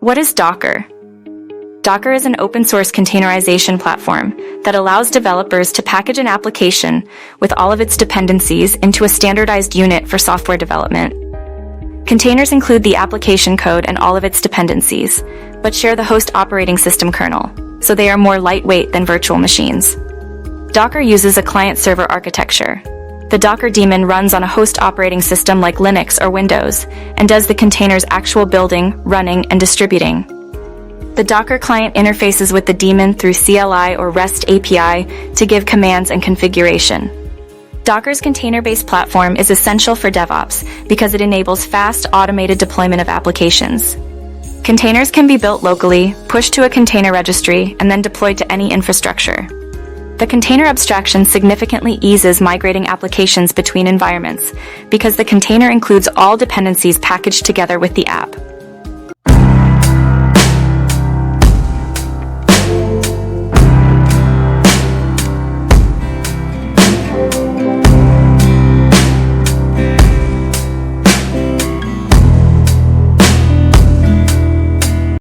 What is Docker? Docker is an open-source containerization platform that allows developers to package an application with all of its dependencies into a standardized unit for software development. Containers include the application code and all of its dependencies, but share the host operating system kernel, so they are more lightweight than virtual machines. Docker uses a client-server architecture. The Docker daemon runs on a host operating system like Linux or Windows and does the container's actual building, running, and distributing. The Docker client interfaces with the daemon through CLI or REST API to give commands and configuration. Docker's container-based platform is essential for DevOps because it enables fast, automated deployment of applications. Containers can be built locally, pushed to a container registry, and then deployed to any infrastructure. The container abstraction significantly eases migrating applications between environments because the container includes all dependencies packaged together with the app.